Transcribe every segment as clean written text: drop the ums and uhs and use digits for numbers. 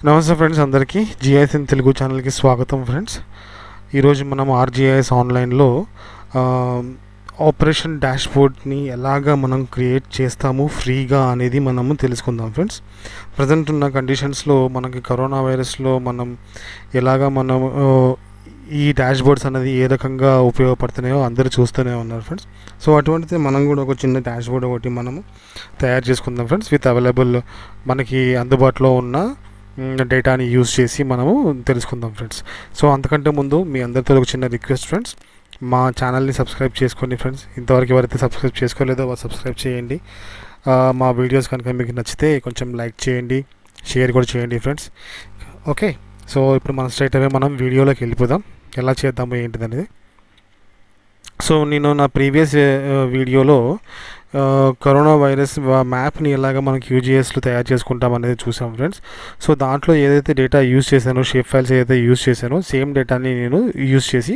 నమస్తే ఫ్రెండ్స్, అందరికీ GIS in Telugu ఛానల్కి స్వాగతం ఫ్రెండ్స్. ఈరోజు మనం ఆర్జిఐఎస్ ఆన్లైన్లో ఆపరేషన్ డాష్బోర్డ్ని ఎలాగా మనం క్రియేట్ చేస్తాము ఫ్రీగా అనేది మనము తెలుసుకుందాం ఫ్రెండ్స్. ప్రజెంట్ ఉన్న కండిషన్స్లో మనకి కరోనా వైరస్లో మనం ఎలాగా మనం ఈ డాష్బోర్డ్స్ అనేది ఏ రకంగా ఉపయోగపడుతున్నాయో అందరూ చూస్తూనే ఉన్నారు ఫ్రెండ్స్. సో అటువంటిది మనం కూడా ఒక చిన్న డాష్బోర్డ్ ఒకటి మనము తయారు చేసుకుందాం ఫ్రెండ్స్, విత్ అవైలబుల్ మనకి అందుబాటులో ఉన్న డేటాని యూజ్ చేసి మనము తెలుసుకుందాం ఫ్రెండ్స్. సో అంతకంటే ముందు మీ అందరితో ఒక చిన్న రిక్వెస్ట్ ఫ్రెండ్స్, మా ఛానల్ని సబ్స్క్రైబ్ చేసుకోండి ఫ్రెండ్స్. ఇంతవరకు ఎవరైతే సబ్స్క్రైబ్ చేసుకోలేదో వాళ్ళు సబ్స్క్రైబ్ చేయండి. మా వీడియోస్ కనుక మీకు నచ్చితే కొంచెం లైక్ చేయండి, షేర్ కూడా చేయండి ఫ్రెండ్స్. ఓకే, సో ఇప్పుడు మనం స్ట్రైట్ అవే మనం వీడియోలోకి వెళ్ళిపోదాం, ఎలా చేద్దాము ఏంటిది అనేది. సో నేను నా ప్రీవియస్ వీడియోలో కరోనా వైరస్ మ్యాప్ని ఎలాగ మనకి యూజీఎస్లో తయారు చేసుకుంటాం అనేది చూసాం ఫ్రెండ్స్. సో దాంట్లో ఏదైతే డేటా యూజ్ చేశానో, షేప్ ఫైల్స్ ఏదైతే యూజ్ చేశానో సేమ్ డేటాని నేను యూజ్ చేసి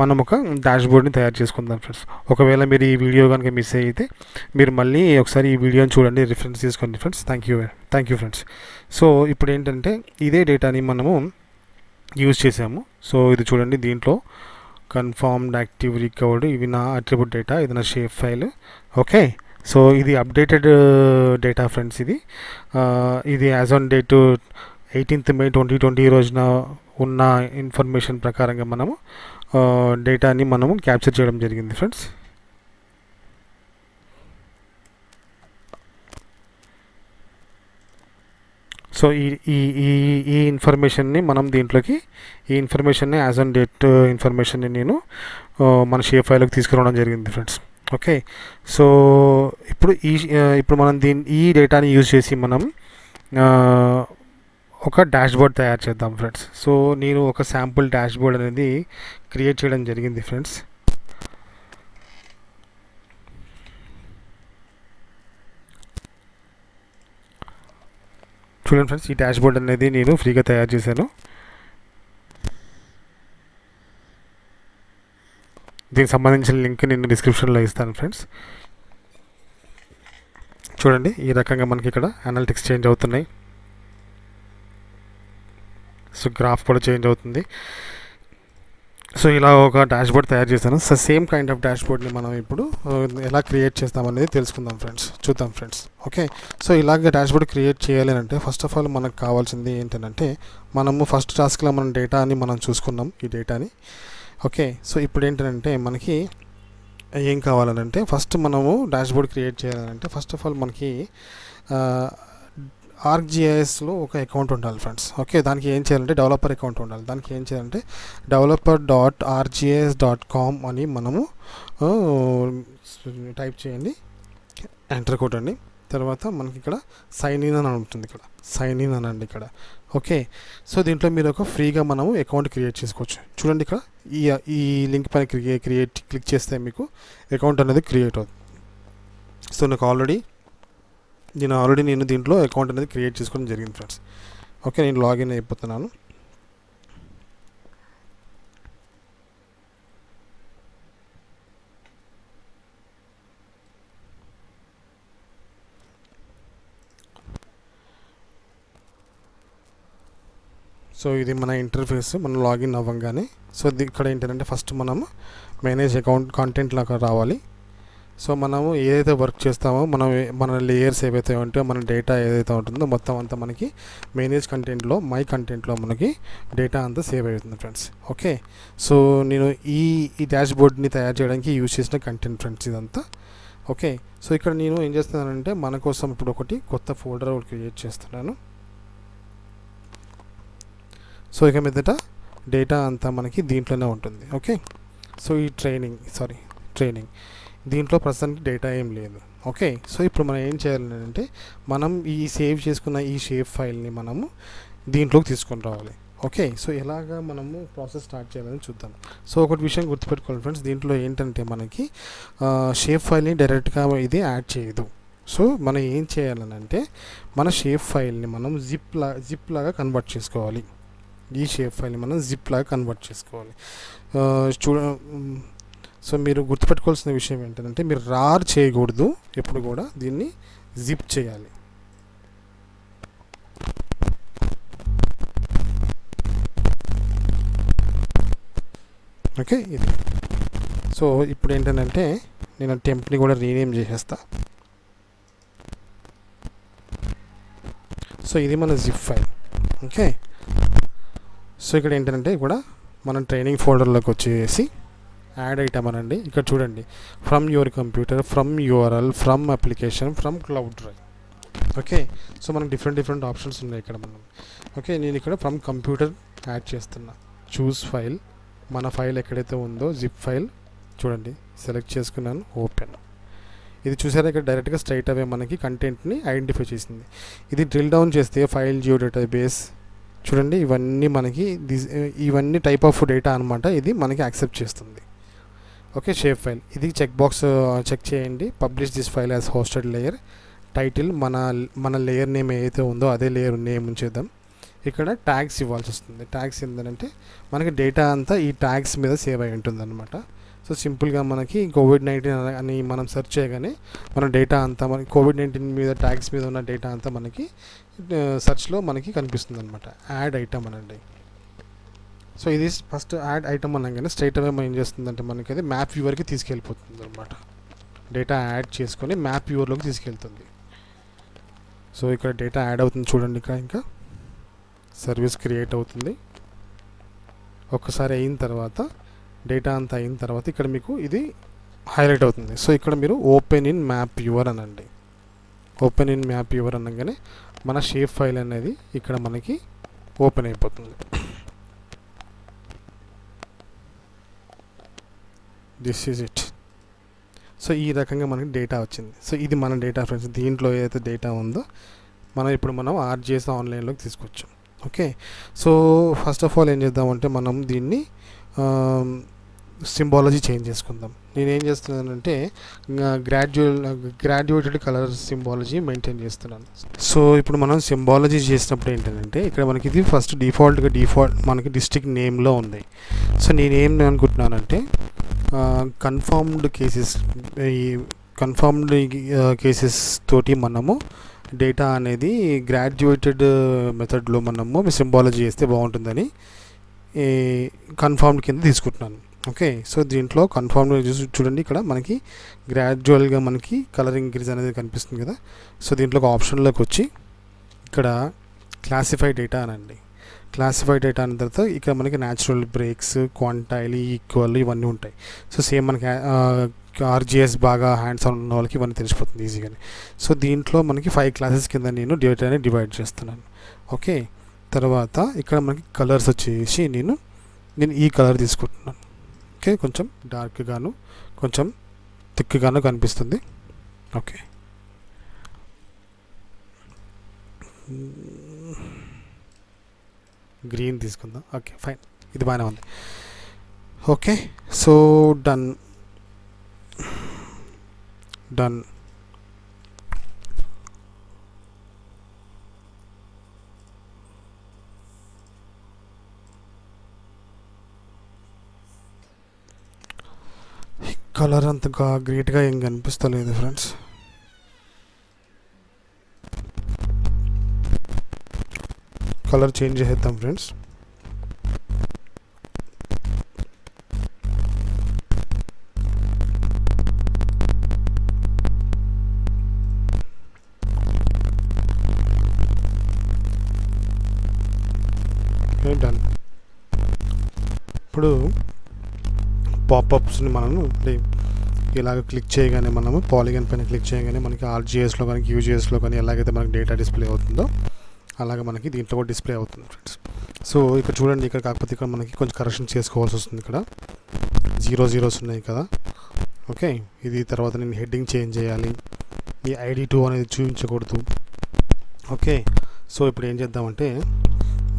మనం ఒక డాష్బోర్డ్ని తయారు చేసుకుందాం ఫ్రెండ్స్. ఒకవేళ మీరు ఈ వీడియో కనుక మిస్ అయితే మీరు మళ్ళీ ఒకసారి ఈ వీడియోని చూడండి, రిఫరెన్స్ తీసుకోండి friends. Thank you friends. So ఇప్పుడు ఏంటంటే ఇదే డేటాని మనము యూజ్ చేసాము. సో ఇది చూడండి, దీంట్లో కన్ఫర్మ్డ్ యాక్టివ్ రికవర్డ్, ఇవి నా అట్రిబ్యూట్ డేటా, ఇది నా షేప్ ఫైల్. ఓకే, సో ఇది అప్డేటెడ్ డేటా ఫ్రెండ్స్. ఇది as on date 18th May 2020 రోజున ఉన్న ఇన్ఫర్మేషన్ ప్రకారంగా మనము డేటాని మనము క్యాప్చర్ చేయడం జరిగింది ఫ్రెండ్స్. సో ఈ ఇన్ఫర్మేషన్ని మనం దీంట్లోకి ఈ ఇన్ఫర్మేషన్ని యాజ్ ఆన్ డేట్ ఇన్ఫర్మేషన్ని నేను మన షేప్ ఫైల్కి తీసుకురావడం జరిగింది ఫ్రెండ్స్. ఓకే, సో ఇప్పుడు మనం ఈ డేటాని యూజ్ చేసి మనం ఒక డాష్బోర్డ్ తయారు చేద్దాం ఫ్రెండ్స్. సో నేను ఒక శాంపుల్ డాష్బోర్డ్ అనేది క్రియేట్ చేయడం జరిగింది ఫ్రెండ్స్. చూడండి ఫ్రెండ్స్, ఈ డాష్బోర్డ్ అనేది నేను ఫ్రీగా తయారు చేశాను. దీనికి సంబంధించిన లింక్ నేను డిస్క్రిప్షన్లో ఇస్తాను ఫ్రెండ్స్. చూడండి, ఈ రకంగా మనకి ఇక్కడ అనలిటిక్స్ చేంజ్ అవుతున్నాయి. సో గ్రాఫ్ కూడా చేంజ్ అవుతుంది. సో ఇలా ఒక డాష్బోర్డ్ తయారు చేశాను. సో సేమ్ కైండ్ ఆఫ్ డాష్బోర్డ్ని మనం ఇప్పుడు ఎలా క్రియేట్ చేస్తామనేది తెలుసుకుందాం ఫ్రెండ్స్, చూద్దాం ఫ్రెండ్స్. ఓకే, సో ఇలాగ డాష్బోర్డ్ క్రియేట్ చేయాలి అంటే ఫస్ట్ ఆఫ్ ఆల్ మనకు కావాల్సింది ఏంటంటే, మనము ఫస్ట్ టాస్క్లో మనం డేటాని మనం చూసుకున్నాం, ఈ డేటాని. ఓకే, సో ఇప్పుడు ఏంటంటే మనకి ఏం కావాలనంటే, ఫస్ట్ మనము డాష్బోర్డ్ క్రియేట్ చేయాలంటే ఫస్ట్ ఆఫ్ ఆల్ మనకి ఆర్జిఐఎస్లో ఒక అకౌంట్ ఉండాలి ఫ్రెండ్స్. ఓకే, దానికి ఏం చేయాలంటే డెవలపర్ అకౌంట్ ఉండాలి. దానికి ఏం చేయాలంటే developer.rgis.com అని మనము టైప్ చేయండి, ఎంటర్ కొట్టండి. తర్వాత మనకి ఇక్కడ సైన్ ఇన్ అని ఉంటుంది, ఇక్కడ సైన్ ఇన్ అనండి ఇక్కడ. ఓకే, సో దీంట్లో మీరు ఒక ఫ్రీగా మనము అకౌంట్ క్రియేట్ చేసుకోవచ్చు. చూడండి, ఇక్కడ ఈ లింక్ పైన క్లిక్ చేస్తే మీకు అకౌంట్ అనేది క్రియేట్ అవుతుంది. సో నాకు ఆల్రెడీ నేను దీంట్లో అకౌంట్ అనేది క్రియేట్ చేసుకోవడం జరిగింది ఫ్రెండ్స్. ఓకే, నేను లాగిన్ అయిపోతున్నాను. సో ఇది మన ఇంటర్ఫేస్, మనం లాగిన్ అవ్వగానే. సో ఇక్కడ ఏంటంటే ఫస్ట్ మనము మేనేజ్ అకౌంట్ కంటెంట్ లాగా రావాలి. సో మనము ఏదైతే వర్క్ చేస్తామో మన లేయర్స్ ఏవైతే ఉంటాయో, మన డేటా ఏదైతే ఉంటుందో మొత్తం అంతా మనకి మేనేజ్ కంటెంట్లో, మై కంటెంట్లో మనకి డేటా అంతా సేవ్ అవుతుంది ఫ్రెండ్స్. ఓకే, సో నేను ఈ డాష్బోర్డ్ని తయారు చేయడానికి యూజ్ చేసిన కంటెంట్ ఫ్రెండ్స్ ఇదంతా. ఓకే, సో ఇక్కడ నేను ఏం చేస్తున్నానంటే మన కోసం ఇప్పుడు ఒకటి కొత్త ఫోల్డర్ ఒకటి క్రియేట్ చేస్తున్నాను. సో ఇక మీదట డేటా అంతా మనకి దీంట్లోనే ఉంటుంది. ఓకే, సో ఈ ట్రైనింగ్ దీంట్లో ప్రస్తుతానికి డేటా ఏం లేదు. ఓకే, సో ఇప్పుడు మనం ఏం చేయాలంటే మనం ఈ సేవ్ చేసుకున్న ఈ షేప్ ఫైల్ని మనము దీంట్లోకి తీసుకొని రావాలి. ఓకే, సో ఎలాగా మనము ప్రాసెస్ స్టార్ట్ చేయాలని చూద్దాం. సో ఒకటి విషయం గుర్తుపెట్టుకోవాలి ఫ్రెండ్స్, దీంట్లో ఏంటంటే మనకి షేప్ ఫైల్ని డైరెక్ట్గా ఇది యాడ్ చేయదు. సో మనం ఏం చేయాలనంటే మన షేప్ ఫైల్ని మనం జిప్ లాగా కన్వర్ట్ చేసుకోవాలి. ఈ షేప్ ఫైల్ని మనం జిప్ లాగా కన్వర్ట్ చేసుకోవాలి. సో మీరు గుర్తుపెట్టుకోవాల్సిన విషయం ఏంటంటే, మీరు రార్ చేయకూడదు, ఎప్పుడు కూడా దీన్ని జిప్ చేయాలి. ఓకే, ఇది. సో ఇప్పుడు ఏంటంటే నేను టెంప్ని కూడా రీనేమ్ చేసేస్తా. సో ఇది మన జిప్ ఫైల్. ఓకే, సో ఇక్కడ ఏంటంటే కూడా మనం ట్రైనింగ్ ఫోల్డర్లోకి వచ్చేసి యాడ్ ఐటమ్ అనండి. ఇక్కడ చూడండి, from your computer, from URL, from application, from cloud drive. Okay, so మనకు డిఫరెంట్ ఆప్షన్స్ ఉన్నాయి ఇక్కడ మనం. ఓకే, నేను ఇక్కడ ఫ్రమ్ కంప్యూటర్ యాడ్ చేస్తున్నా. చూస్ ఫైల్, మన ఫైల్ ఎక్కడైతే ఉందో జిప్ ఫైల్ చూడండి, సెలెక్ట్ చేసుకున్నాను, ఓపెన్. ఇది చూసారా, ఇక్కడ డైరెక్ట్గా స్ట్రైట్ అవే మనకి కంటెంట్ని ఐడెంటిఫై చేసింది. ఇది డ్రిల్ డౌన్ చేస్తే ఫైల్, జియో డేటాబేస్ చూడండి, ఇవన్నీ టైప్ ఆఫ్ డేటా అనమాట. ఇది మనకి యాక్సెప్ట్ చేస్తుంది. ఓకే, షేప్ ఫైల్, ఇది చెక్ బాక్స్ చెక్ చేయండి. Publish this file as hosted layer. Title మన లేయర్ నేమ్ ఏదైతే ఉందో అదే లేయర్ నేమ్ ఉంచేద్దాం. ఇక్కడ ట్యాగ్స్ ఇవ్వాల్సి వస్తుంది. ట్యాగ్స్ ఏంటంటే మనకి డేటా అంతా ఈ ట్యాగ్స్ మీద సేవ్ అయి ఉంటుంది అనమాట. సో సింపుల్గా మనకి కోవిడ్-19 అని మనం సెర్చ్ చేయగానే మన డేటా అంతా మనకి కోవిడ్-19 మీద ట్యాగ్స్ మీద ఉన్న డేటా అంతా మనకి సెర్చ్లో మనకి కనిపిస్తుంది అనమాట. యాడ్ ఐటమ్ అనండి. సో ఇది ఫస్ట్ యాడ్ ఐటమ్ అనగానే స్ట్రైట్ అవే మనం ఏం చేస్తుందంటే మనకి అది మ్యాప్ వ్యూవర్కి తీసుకెళ్ళిపోతుంది అనమాట. డేటా యాడ్ చేసుకొని మ్యాప్ వ్యూవర్లోకి తీసుకెళ్తుంది. సో ఇక్కడ డేటా యాడ్ అవుతుంది చూడండి. ఇంకా సర్వీస్ క్రియేట్ అవుతుంది. ఒక్కసారి అయిన తర్వాత డేటా అంతా అయిన తర్వాత ఇక్కడ మీకు ఇది హైలైట్ అవుతుంది. సో ఇక్కడ మీరు ఓపెన్ ఇన్ మ్యాప్ వ్యూవర్ అనండి. ఓపెన్ ఇన్ మ్యాప్ వ్యూవర్ అనగానే మన షేప్ ఫైల్ అనేది ఇక్కడ మనకి ఓపెన్ అయిపోతుంది. This is it. సో ఈ రకంగా మనకి డేటా వచ్చింది. సో ఇది మన డేటా ఫ్రెండ్స్. దీంట్లో ఏదైతే డేటా ఉందో మనం ఆర్జిఎస్ ఆన్లైన్లోకి తీసుకొచ్చాం. Okay, so first of all ఏం చేద్దామంటే మనం దీన్ని సింబాలజీ చేంజ్ చేసుకుందాం. నేనేం చేస్తున్నానంటే గ్రాడ్యుయేటెడ్ కలర్ సింబాలజీ మెయింటైన్ చేస్తున్నాను. సో ఇప్పుడు మనం సింబాలజీ చేసినప్పుడు ఏంటంటే ఇక్కడ మనకి ఇది ఫస్ట్ డిఫాల్ట్ మనకి డిస్ట్రిక్ట్ నేమ్లో ఉంది. సో నేనేం అనుకుంటున్నానంటే కన్ఫర్మ్డ్ కేసెస్ తోటి మనము డేటా అనేది గ్రాడ్యుయేటెడ్ మెథడ్లో మనము సింబాలజీ చేస్తే బాగుంటుందని కన్ఫర్మ్డ్ కింద తీసుకుంటున్నాను. ఓకే, సో దీంట్లో కన్ఫర్మ్డ్ చూడండి, ఇక్కడ మనకి గ్రాడ్యువల్గా మనకి కలర్ ఇంక్రీజ్ అనేది కనిపిస్తుంది కదా. సో దీంట్లో ఒక ఆప్షన్లోకి వచ్చి ఇక్కడ క్లాసిఫై డేటా అనండి. క్లాసిఫై డేటా అన్న తర్వాత ఇక్కడ మనకి న్యాచురల్ బ్రేక్స్, క్వాంటైల్, ఈక్వల్ ఇవన్నీ ఉంటాయి. సో సేమ్ మనకి ఆర్జిఎస్ బాగా హ్యాండ్స్ ఆన్ ఉన్న వాళ్ళకి ఇవన్నీ తెలిసిపోతుంది ఈజీగానే. సో దీంట్లో మనకి 5 క్లాసెస్ కింద నేను డేటాని డివైడ్ చేస్తున్నాను. ఓకే, తర్వాత ఇక్కడ మనకి కలర్స్ వచ్చేసి నేను ఈ కలర్ తీసుకుంటున్నాను. ఓకే, కొంచెం డార్క్గాను కొంచెం థిక్గాను కనిపిస్తుంది. ఓకే, గ్రీన్ తీసుకుందాం. ఓకే, ఫైన్, ఇది బాగానే ఉంది. Okay, so done. కలర్ అంతగా గ్రేట్గా ఏం కనిపిస్తలేదు ఫ్రెండ్స్. కలర్ చేంజ్ చేద్దాం ఫ్రెండ్స్. డన్. ఇప్పుడు పాపప్స్ని మనము అంటే ఇలాగ క్లిక్ చేయగానే మనము పాలిగన్ పైన క్లిక్ చేయగానే మనకి ఆర్జిఎస్లో కానీ యూజిఎస్లో కానీ ఎలాగైతే మనకి డేటా డిస్ప్లే అవుతుందో అలాగే మనకి దీంట్లో కూడా డిస్ప్లే అవుతుంది ఫ్రెండ్స్. సో ఇక్కడ చూడండి, ఇక్కడ కాకపోతే ఇక్కడ మనకి కొంచెం కరెక్షన్ చేసుకోవాల్సి వస్తుంది. ఇక్కడ 0 zeros ఉన్నాయి కదా. ఓకే, ఇది తర్వాత నేను హెడ్డింగ్ చేంజ్ చేయాలి. ఈ ID2 అనేది చూపించకూడదు. ఓకే, సో ఇప్పుడు ఏం చేద్దామంటే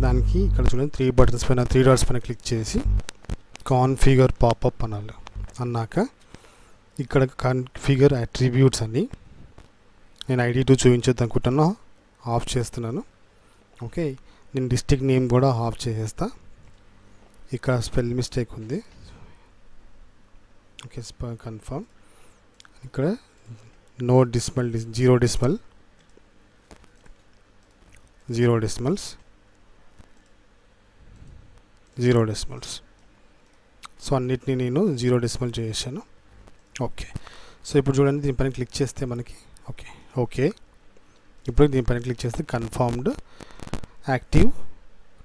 దానికి ఇక్కడ చూడండి 3 dots పైన క్లిక్ చేసి కాన్ఫిగర్ పాపప్ అనాలి. అన్నాక ఇక్కడ కాన్ఫిగర్ అట్రిబ్యూట్స్ అని నేను ID2 చూపించొద్దు అనుకుంటున్నా, ఆఫ్ చేస్తున్నాను. ఓకే, నేను డిస్ట్రిక్ట్ నేమ్ కూడా ఆఫ్ చేసేస్తా. ఇక్కడ స్పెల్ మిస్టేక్ ఉంది. Okay, confirm. ఇక్కడ no decimal, 0 decimal, 0 decimals, 0 decimals. So అన్నిటిని నేను 0 డెసిమల్ చేసాను. ఓకే. సో ఇప్పుడు చూడండి, దీనిపైన క్లిక్ చేస్తే మనకి ఓకే. ఇప్పుడు దీనిపైన క్లిక్ చేస్తే కన్ఫర్మ్డ్ యాక్టివ్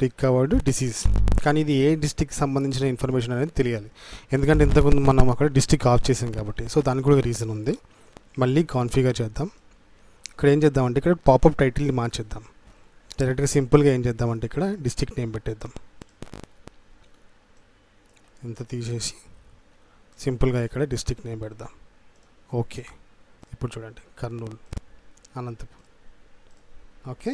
రికవర్డ్ డిసీజ్. కానీ ఇది ఏ డిస్ట్రిక్ట్కి సంబంధించిన ఇన్ఫర్మేషన్ అనేది తెలియాలి, ఎందుకంటే ఇంతకుముందు మనం అక్కడ డిస్ట్రిక్ట్ ఆఫ్ చేసాం కాబట్టి. సో దానికి కూడా రీజన్ ఉంది. మళ్ళీ కాన్ఫిగర్ చేద్దాం. ఇక్కడ ఏం చేద్దామంటే ఇక్కడ పాపప్ టైటిల్ని మార్చేద్దాం. డైరెక్ట్గా సింపుల్గా ఏం చేద్దామంటే ఇక్కడ డిస్ట్రిక్ట్ నేమ్ పెట్టేద్దాం. ఇంత తీసేసి సింపుల్గా ఇక్కడ డిస్ట్రిక్ట్ నేమ్ పెడదాం. ఓకే. ఇప్పుడు చూడండి, Kurnool, Anantapur. Okay.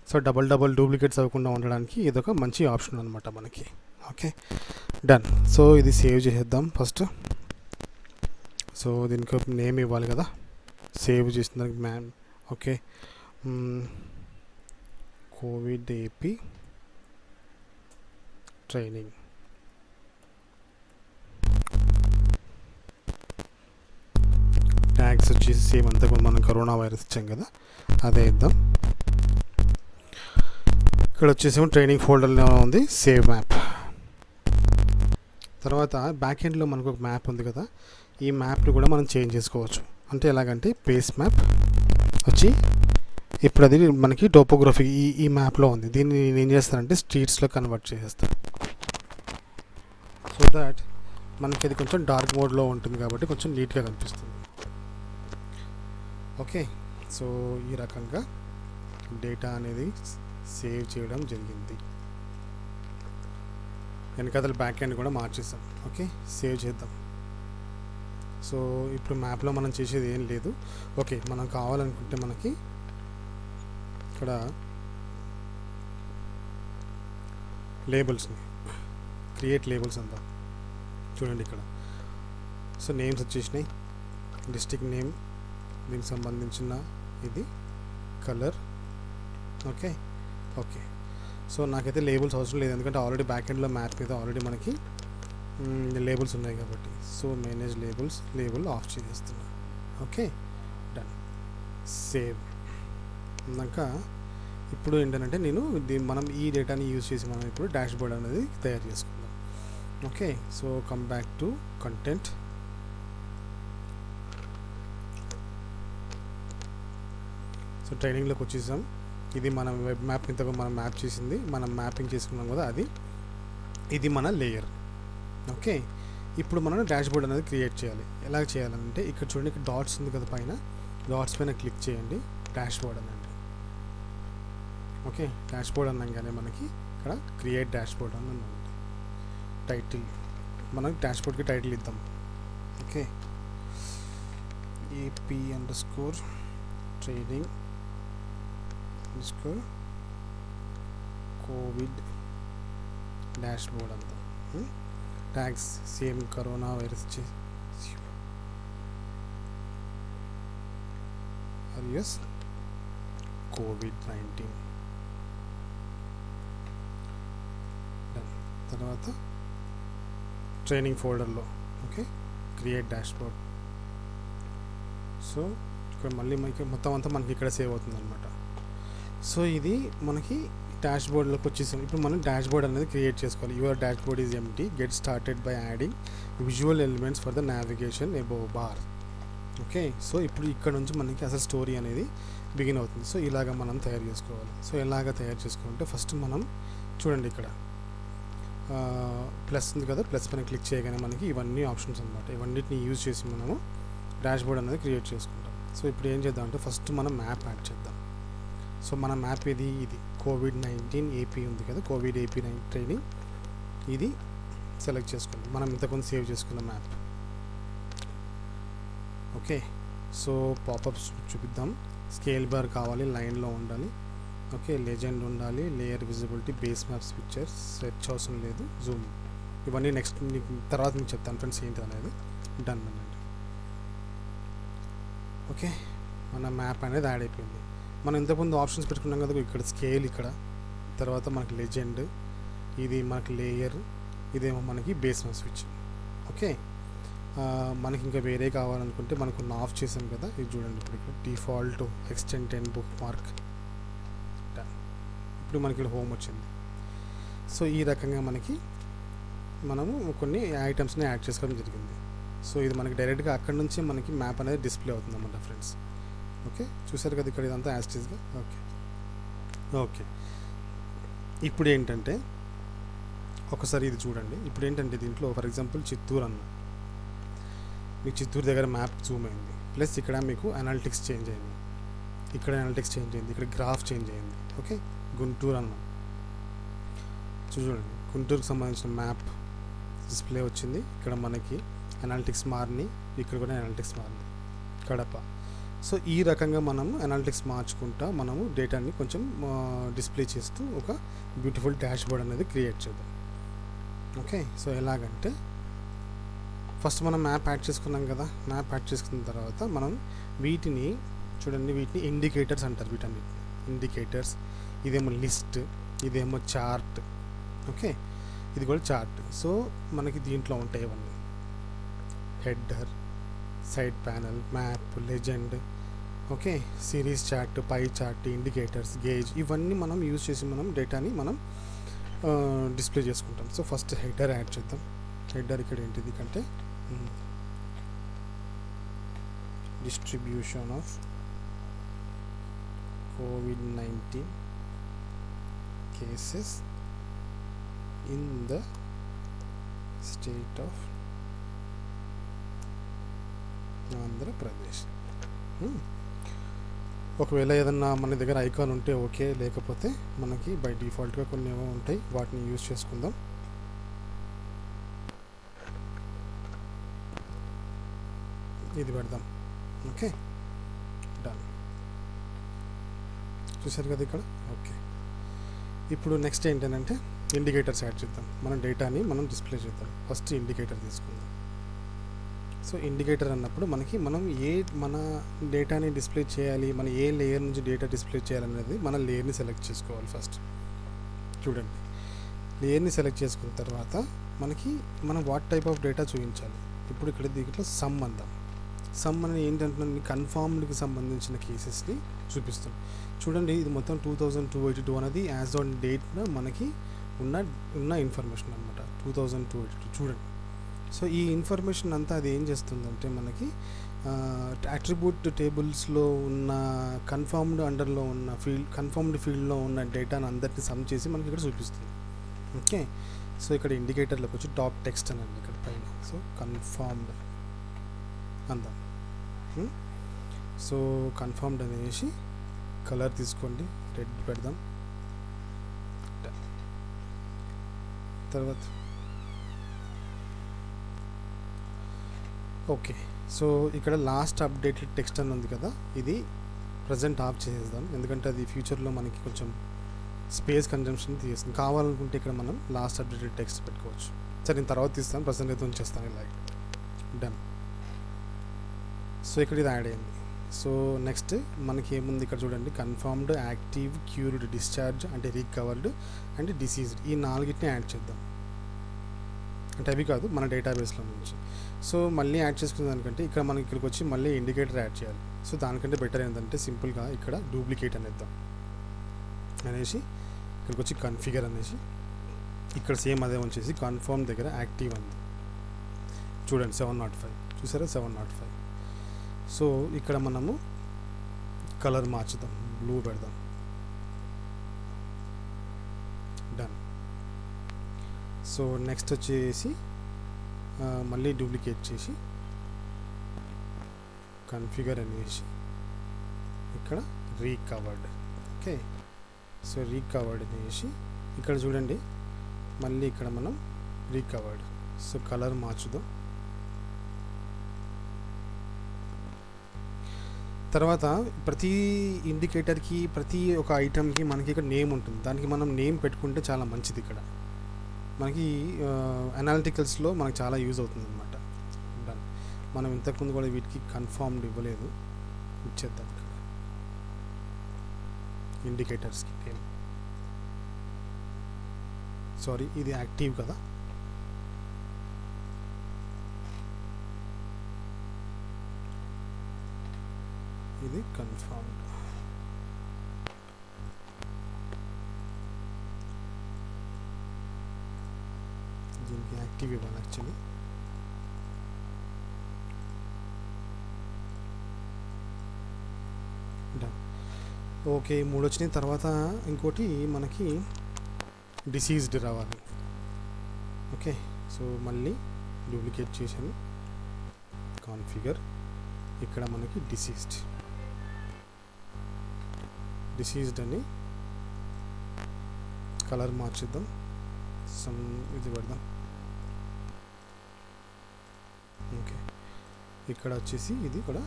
So double duplicates అవ్వకుండా ఉండడానికి ఇదొక మంచి ఆప్షన్ అనమాట మనకి. Okay, done. సో ఇది సేవ్ చేసేద్దాం ఫస్ట్. సో దీనికి నేమ్ ఇవ్వాలి కదా, సేవ్ చేసిన దానికి ma'am. Okay, Covid AP training. Tags వచ్చేసి సేమ్ అంతకు మనం కరోనా వైరస్ ఇచ్చాం కదా, అదే ఇద్దాం. ఇక్కడ వచ్చేసి ట్రైనింగ్ ఫోల్డర్లో ఉంది సేవ్ మ్యాప్. తర్వాత బ్యాక్ ఎండ్లో మనకు ఒక మ్యాప్ ఉంది కదా, ఈ మ్యాప్ని కూడా మనం చేంజ్ చేసుకోవచ్చు. అంటే ఎలాగంటే పేస్ మ్యాప్ వచ్చి ఇప్పుడు అది మనకి టోపోగ్రఫీ ఈ మ్యాప్లో ఉంది. దీన్ని నేను ఏం చేస్తానంటే స్ట్రీట్స్లో కన్వర్ట్ చేసేస్తాను. సో దాట్ మనకి అది కొంచెం డార్క్ మోడ్లో ఉంటుంది కాబట్టి కొంచెం నీట్గా కనిపిస్తుంది. ఓకే. సో ఈ రకంగా డేటా అనేది సేవ్ చేయడం జరిగింది. వెనకాల బ్యాక్ ఎండ్ కూడా మార్చేసాం. ఓకే, సేవ్ చేద్దాం. సో ఇప్పుడు మ్యాప్లో మనం చేసేది ఏం లేదు. ఓకే, మనం కావాలనుకుంటే మనకి ఇక్కడ లేబుల్స్ని క్రియేట్ లేబుల్స్ అందాం. చూడండి ఇక్కడ. సో నేమ్స్ వచ్చేసినాయి, డిస్ట్రిక్ట్ నేమ్, దీనికి సంబంధించిన ఇది కలర్. ఓకే. సో నాకైతే లేబుల్స్ అవసరం లేదు, ఎందుకంటే ఆల్రెడీ బ్యాక్ ఎండ్లో మ్యాప్ మీద ఆల్రెడీ మనకి లేబుల్స్ ఉన్నాయి కాబట్టి. సో మేనేజ్ లేబుల్ ఆఫ్ చేసేస్తున్నా. Okay, done. సేవ్ అన్నాక ఇప్పుడు ఏంటంటే మనం ఈ డేటాని యూజ్ చేసి మనం ఇప్పుడు డాష్ బోర్డ్ అనేది తయారు చేసుకుందాం. Okay. So come back to content. So ట్రైనింగ్లోకి వచ్చేసాం. ఇది మన వెబ్ మ్యాప్, ఇంతకు మనం మ్యాప్ చేసింది, మనం మ్యాపింగ్ చేసుకున్నాం కదా అది. ఇది మన లేయర్. ఓకే. ఇప్పుడు మనం డాష్ బోర్డ్ అనేది క్రియేట్ చేయాలి. ఎలా చేయాలంటే ఇక్కడ చూడండి, ఇక్కడ డాట్స్ ఉంది కదా పైన, డాట్స్ పైన క్లిక్ చేయండి, డాష్ బోర్డ్ అనండి. ఓకే, డాష్ బోర్డ్ అనగానే మనకి ఇక్కడ క్రియేట్ డాష్ బోర్డ్ అని ఉంది. టైటిల్ మనం డాష్ బోర్డ్కి టైటిల్ ఇద్దాం. Okay, AP_ training covid dash board అంతా. Tags same corona virus COVID-19. తర్వాత ట్రైనింగ్ ఫోల్డర్లో okay create dash board. So ఇక్కడ మళ్ళీ మనకి మొత్తం అంతా మనకి ఇక్కడ సేవ్ అవుతుంది అనమాట. సో ఇది మనకి డాష్ బోర్డ్లోకి వచ్చేసాం. ఇప్పుడు మనం డాష్ బోర్డ్ అనేది క్రియేట్ చేసుకోవాలి. Your dash board is empty, get started by adding visual elements for the navigation above bar. Okay, so ఇప్పుడు ఇక్కడ నుంచి మనకి అసలు స్టోరీ అనేది బిగిన్ అవుతుంది. సో ఇలాగ మనం తయారు చేసుకోవాలి. సో ఎలాగ తయారు చేసుకోవాలంటే ఫస్ట్ మనం చూడండి, ఇక్కడ ప్లస్ ఉంది కదా, ప్లస్ పైన క్లిక్ చేయగానే మనకి ఇవన్నీ ఆప్షన్స్ అనమాట. ఇవన్నిటిని యూజ్ చేసి మనము డాష్ బోర్డ్ అనేది క్రియేట్ చేసుకుంటాం. సో ఇప్పుడు ఏం చేద్దామంటే ఫస్ట్ మనం మ్యాప్ యాడ్ చేద్దాం. సో మన మ్యాప్ ఇది COVID-19 AP ఉంది కదా, కోవిడ్ AP ట్రైనింగ్, ఇది సెలెక్ట్ చేసుకోండి. మనం ఇంతకుముందు సేవ్ చేసుకున్న మ్యాప్. ఓకే, సో పాపప్స్ చూపిద్దాం. స్కేల్ బార్ కావాలి, లైన్లో ఉండాలి. ఓకే, లెజెండ్ ఉండాలి, layer visibility, base maps, pictures, search అవసరం లేదు, జూమ్, ఇవన్నీ నెక్స్ట్ తర్వాత మీకు చెప్తాను ఫ్రెండ్స్ ఏంటి అనేది. డన్ అనండి. ఓకే, మన మ్యాప్ అనేది యాడ్ అయిపోయింది. మనం ఇంతకుముందు ఆప్షన్స్ పెట్టుకున్నాం కదా, ఇక్కడ స్కేల్, ఇక్కడ తర్వాత మనకి లెజెండ్, ఇది మనకి లేయర్, ఇదేమో మనకి బేస్ మ్యాప్ స్విచ్. ఓకే, మనకి ఇంకా వేరే కావాలనుకుంటే మనకు ఆఫ్ చేసాం కదా, ఇది చూడండి ఇప్పుడు ఇక్కడ డిఫాల్ట్ ఎక్స్టెండ్ 10 బుక్ మార్క్. ఇప్పుడు మనకి ఇక్కడ హోమ్ వచ్చింది. సో ఈ రకంగా మనకి మనము కొన్ని ఐటమ్స్ని యాడ్ చేసుకోవడం జరిగింది. సో ఇది మనకి డైరెక్ట్గా అక్కడ నుంచి మనకి మ్యాప్ అనేది డిస్ప్లే అవుతుంది అన్నమాట ఫ్రెండ్స్. ఓకే, చూసారు కదా ఇక్కడ ఇదంతా యాస్టీస్గా. ఓకే ఓకే ఇప్పుడు ఏంటంటే ఒకసారి ఇది చూడండి. ఇప్పుడు ఏంటంటే దీంట్లో ఫర్ ఎగ్జాంపుల్ చిత్తూరు అన్న, మీకు చిత్తూరు దగ్గర మ్యాప్ జూమ్ అయింది, ప్లస్ ఇక్కడ మీకు అనాలిటిక్స్ చేంజ్ అయింది, ఇక్కడ అనాలిటిక్స్ చేంజ్ అయింది, ఇక్కడ గ్రాఫ్ చేంజ్ అయింది. ఓకే, గుంటూరు అన్న చూడండి, గుంటూరుకు సంబంధించిన మ్యాప్ డిస్ప్లే వచ్చింది. ఇక్కడ మనకి అనాలిటిక్స్ మారిని, ఇక్కడ కూడా అనాలిటిక్స్ మారింది, కడప. సో ఈ రకంగా మనము అనాలిటిక్స్ మార్చుకుంటా మనము డేటాని కొంచెం డిస్ప్లే చేస్తూ ఒక బ్యూటిఫుల్ డాష్ బోర్డ్ అనేది క్రియేట్ చేద్దాం. ఓకే, సో ఎలాగంటే ఫస్ట్ మనం మ్యాప్ యాడ్ చేసుకున్నాం కదా. మ్యాప్ యాడ్ చేసుకున్న తర్వాత మనం వీటిని చూడండి, వీటిని ఇండికేటర్స్ అంటారు. వీటన్నిటిని ఇండికేటర్స్. ఇదేమో లిస్ట్, ఇదేమో చార్ట్. ఓకే, ఇది కూడా చార్ట్. సో మనకి దీంట్లో ఉంటాయి ఇవన్నీ: header, side panel, map, legend, okay, series chart, pie chart, indicators, gauge, ఇవన్నీ మనం యూజ్ చేసి మనం డేటాని మనం డిస్ప్లే చేసుకుంటాం. సో ఫస్ట్ హెడర్ యాడ్ చేద్దాం. హెడర్ ఇక్కడ ఏంటిది కంటే distribution of COVID-19 cases in the state of Andhra Pradesh. ఒకవేళ ఏదన్నా మన దగ్గర ఐకాన్ ఉంటే ఓకే, లేకపోతే మనకి బై డిఫాల్ట్గా కొన్ని ఏమో ఉంటాయి, వాటిని యూజ్ చేసుకుందాం. ఇది పెడదాం. Okay, done. చూసారు కదా ఇక్కడ. ఓకే, ఇప్పుడు నెక్స్ట్ ఏంటంటే ఇండికేటర్స్ యాడ్ చేద్దాం. మన డేటాని మనం డిస్ప్లే చేద్దాం. ఫస్ట్ ఇండికేటర్ తీసుకుందాం. సో ఇండికేటర్ అన్నప్పుడు మనకి మనం మన డేటాని డిస్ప్లే చేయాలి, మన ఏ లేయర్ నుంచి డేటా డిస్ప్లే చేయాలనేది మన లేయర్ని సెలెక్ట్ చేసుకోవాలి. ఫస్ట్ చూడండి, లేయర్ని సెలెక్ట్ చేసుకున్న తర్వాత మనకి మనం వాట్ టైప్ ఆఫ్ డేటా చూపించాలి. ఇప్పుడు ఇక్కడ దీంట్లో సమ్ అందాం. సమ్ అని ఏంటంటే కన్ఫర్మ్డ్కి సంబంధించిన కేసెస్ని చూపిస్తాం. చూడండి, ఇది మొత్తం 2282 అనేది యాజ్ ఆన్ డేట్న మనకి ఉన్న ఇన్ఫర్మేషన్ అనమాట. 2282 చూడండి. సో ఈ ఇన్ఫర్మేషన్ అంతా అది ఏం చేస్తుందంటే మనకి అట్రిబ్యూట్ టేబుల్స్లో ఉన్న కన్ఫర్మ్డ్ అండర్లో ఉన్న కన్ఫర్మ్డ్ ఫీల్డ్లో ఉన్న డేటాను అందరినీ సమ్ చేసి మనకి ఇక్కడ చూపిస్తుంది. ఓకే, సో ఇక్కడ ఇండికేటర్లోకి వచ్చి టాప్ టెక్స్ట్ అనండి ఇక్కడ పైన. సో కన్ఫర్మ్డ్ అందాం. సో కన్ఫర్మ్డ్ అనేసి కలర్ తీసుకోండి, రెడ్ పెడదాం. తర్వాత ఓకే, సో ఇక్కడ లాస్ట్ అప్డేటెడ్ టెక్స్ట్ అని ఉంది కదా, ఇది ప్రజెంట్ ఆఫ్ చేసేద్దాం. ఎందుకంటే అది ఫ్యూచర్లో మనకి కొంచెం స్పేస్ కన్జంప్షన్ తీస్తుంది. కావాలనుకుంటే ఇక్కడ మనం లాస్ట్ అప్డేటెడ్ టెక్స్ట్ పెట్టుకోవచ్చు. సరే, నేను తర్వాత తీస్తాను, ప్రజెంట్ అయితే ఉంచేస్తాను ఇలా. డన్. సో ఇక్కడ ఇది యాడ్ అయింది. సో నెక్స్ట్ మనకి ఏముంది ఇక్కడ చూడండి, కన్ఫర్మ్డ్, యాక్టివ్, క్యూర్డ్, డిశ్చార్జ్ అంటే రికవర్డ్ అండ్ డిసీజ్డ్, ఈ 4ని యాడ్ చేద్దాం. అంటే అవి కాదు, మన డేటాబేస్లో నుంచి. సో మళ్ళీ యాడ్ చేసుకునే దానికంటే ఇక్కడ మనం ఇక్కడికి వచ్చి మళ్ళీ ఇండికేటర్ యాడ్ చేయాలి. సో దానికంటే బెటర్ ఏంటంటే సింపుల్గా ఇక్కడ డూప్లికేట్ అనేద్దాం. అనేసి ఇక్కడికి వచ్చి కన్ఫిగర్ అనేసి ఇక్కడ సేమ్ అదే వచ్చేసి కన్ఫర్మ్ దగ్గర యాక్టివ్ అంది. చూడండి 705, చూసారా 705. సో ఇక్కడ మనము కలర్ మార్చుదాం, బ్లూ పెడదాం. డన్. సో నెక్స్ట్ వచ్చేసి మళ్ళీ డూప్లికేట్ చేసి కన్ఫిగర్ అనేసి ఇక్కడ రీకవర్డ్. ఓకే, సో రీకవర్డ్ అనేసి ఇక్కడ చూడండి, మళ్ళీ ఇక్కడ మనం రీకవర్డ్. So colour మార్చుదాం. తర్వాత ప్రతి ఇండికేటర్కి, ప్రతి ఒక ఐటమ్కి మనకి ఇక్కడ నేమ్ ఉంటుంది. దానికి మనం నేమ్ పెట్టుకుంటే చాలా మంచిది. ఇక్కడ మనకి అనాలిటికల్స్లో మనకు చాలా యూజ్ అవుతుంది అనమాట. డన్. మనం ఇంతకుముందు కూడా వీటికి కన్ఫర్మ్డ్ ఇవ్వలేదు, ఇచ్చేద్దాం. ఇక్కడ ఇండికేటర్స్కి నేమ్, సారీ ఇది యాక్టివ్ కదా. ఇది కన్ఫర్మ్డ్. దీనికి యాక్టివ్ ఇవ్వాలి యాక్చువల్లీ. డన్. ఓకే, 3 వచ్చిన తర్వాత ఇంకోటి మనకి డిసీజ్డ్ రావాలి. ఓకే, సో మళ్ళీ డూప్లికేట్ చేశాను, కాన్ఫిగర్, ఇక్కడ మనకి డిసీజ్డ్ అని కలర్ మార్చిద్దాం, ఇది పెడదాం. ఓకే, ఇక్కడ వచ్చేసి ఇది కూడా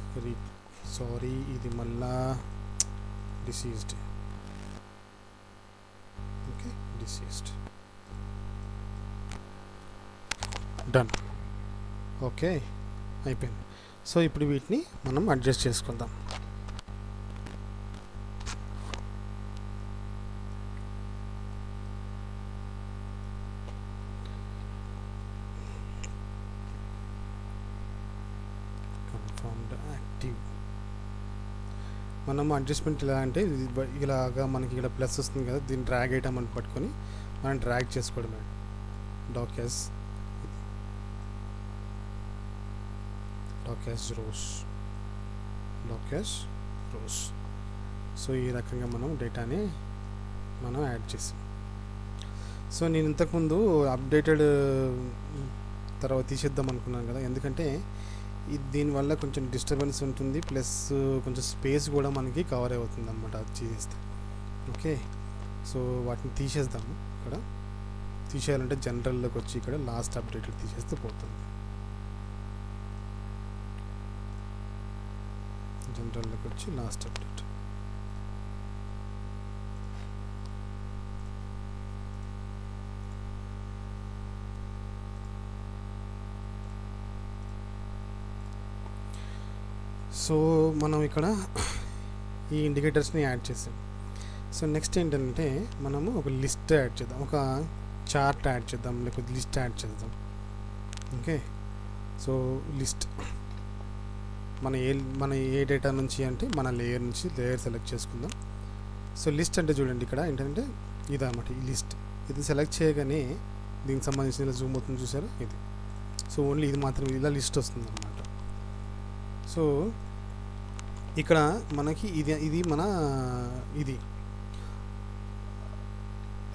ఇది మళ్ళా deceased. Okay, deceased, done. Okay, అయిపోయింది. సో ఇప్పుడు వీటిని మనం అడ్జస్ట్ చేసుకుందాం. Confirmed active. మనం అడ్జస్ట్మెంట్ ఎలా అంటే ఇలాగా మనకి ఇక్కడ ప్లస్ వస్తుంది కదా, దీన్ని డ్రాగ్ ఐటమ్ అని పట్టుకొని మనం డ్రాగ్ చేసుకోవడమే. డాక్యాస్ రోస్. సో ఈ రకంగా మనం డేటాని మనం యాడ్ చేసాం. సో నేను ఇంతకుముందు అప్డేటెడ్ తర్వాత తీసేద్దాం అనుకున్నాను కదా, ఎందుకంటే దీనివల్ల కొంచెం డిస్టర్బెన్స్ ఉంటుంది, ప్లస్ కొంచెం స్పేస్ కూడా మనకి కవర్ అవుతుంది అన్నమాట అది చేస్తే. ఓకే, సో వాటిని తీసేద్దాము. ఇక్కడ తీసేయాలంటే జనరల్లోకి వచ్చి ఇక్కడ లాస్ట్ అప్డేటెడ్ తీసేస్తే పోతుంది. జనరల్లోకి వచ్చి లాస్ట్ అప్డేట్. సో మనం ఇక్కడ ఈ ఇండికేటర్స్ని యాడ్ చేసాం. సో నెక్స్ట్ ఏంటంటే మనము ఒక లిస్ట్ యాడ్ చేద్దాం, ఒక చార్ట్ యాడ్ చేద్దాం, లేకపోతే లిస్ట్ యాడ్ చేద్దాం. ఓకే, సో లిస్ట్ మన ఏ డేటా నుంచి అంటే మన లేయర్ నుంచి లేయర్ సెలెక్ట్ చేసుకుందాం. సో లిస్ట్ అంటే చూడండి ఇక్కడ ఏంటంటే ఇదన్నమాట ఈ లిస్ట్. ఇది సెలెక్ట్ చేయగానే దీనికి సంబంధించిన ఇలా జూమ్ అవుతుంది చూసారా ఇది. సో ఓన్లీ ఇది మాత్రమే ఇలా లిస్ట్ వస్తుంది అన్నమాట. సో ఇక్కడ మనకి ఇది మన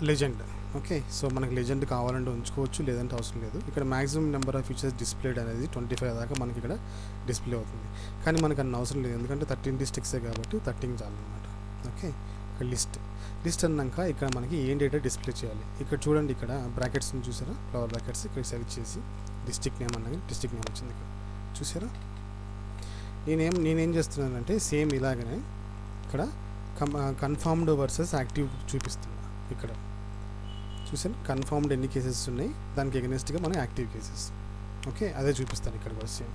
లెజెండ్. ఓకే, సో మనకి లెజెండ్ కావాలంటే ఉంచుకోవచ్చు, లేదంటే అవసరం లేదు. ఇక్కడ maximum number of features displayed అనేది 25 దాకా మనకి ఇక్కడ డిస్ప్లే అవుతుంది. కానీ మనకు అన్న అవసరం లేదు, ఎందుకంటే 13 డిస్ట్రిక్ట్సే కాబట్టి 13 చాలు అనమాట. ఓకే, ఇక్కడ లిస్ట్ అన్నాక ఇక్కడ మనకి ఏం డేటా డిస్ప్లే చేయాలి. ఇక్కడ చూడండి, ఇక్కడ బ్రాకెట్స్ని చూసారా, ఫ్లవర్ బ్రాకెట్స్. ఇక్కడ సెలెక్ట్ చేసి డిస్ట్రిక్ట్ నేమ్ అన్నది డిస్ట్రిక్ట్ నేమ్ వచ్చింది ఇక్కడ చూసారా. నేనేం చేస్తున్నానంటే సేమ్ ఇలాగనే ఇక్కడ కన్ఫర్మ్డ్ వర్సెస్ యాక్టివ్ చూపిస్తున్నా. ఇక్కడ చూసాను కన్ఫర్మ్డ్ ఎన్ని కేసెస్ ఉన్నాయి, దానికి ఎగనెస్ట్గా మనం యాక్టివ్ కేసెస్. ఓకే, అదే చూపిస్తాను ఇక్కడ కూడా సేమ్.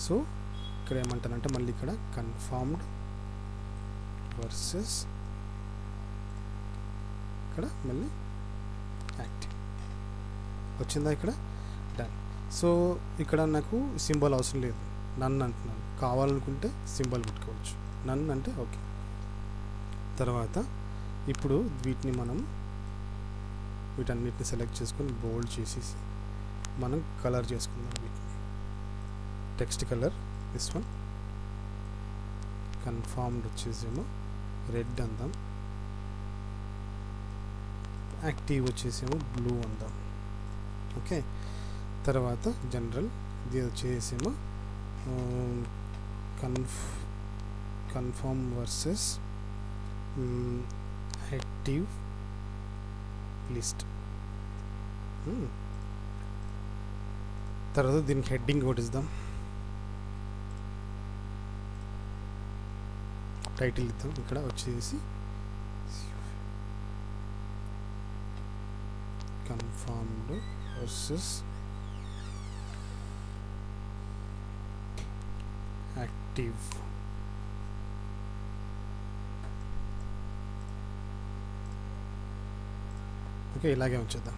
సో ఇక్కడ ఏమంటానంటే మళ్ళీ ఇక్కడ కన్ఫర్మ్డ్ వర్సెస్ ఇక్కడ మళ్ళీ యాక్టివ్ వచ్చిందా ఇక్కడ, డన్. సో ఇక్కడ నాకు సింబల్ అవసరం లేదు, నన్ అంటున్నాను. కావాలనుకుంటే సింబల్ పెట్టుకోవచ్చు, నన్ అంటే ఓకే. తర్వాత ఇప్పుడు వీటన్నిటిని సెలెక్ట్ చేసుకొని బోల్డ్ చేసేసి మనం కలర్ చేసుకుందాం వీటిని. Text colour this one, confirmed వచ్చేసేమో రెడ్ అందాం, యాక్టివ్ వచ్చేసేమో బ్లూ అందాం. ఓకే, తర్వాత జనరల్ ఇది వచ్చేసేమో కన్ఫర్మ్ వర్సెస్ యాక్టివ్ లిస్ట్. తర్వాత దీనికి హెడ్డింగ్ ఒకటి ఇద్దాం, టైటిల్ ఇద్దాం. ఇక్కడ వచ్చేసి కన్ఫర్మ్డ్ వర్సెస్ యాక్టివ్. ఓకే, ఇలాగే ఉంచేద్దాం.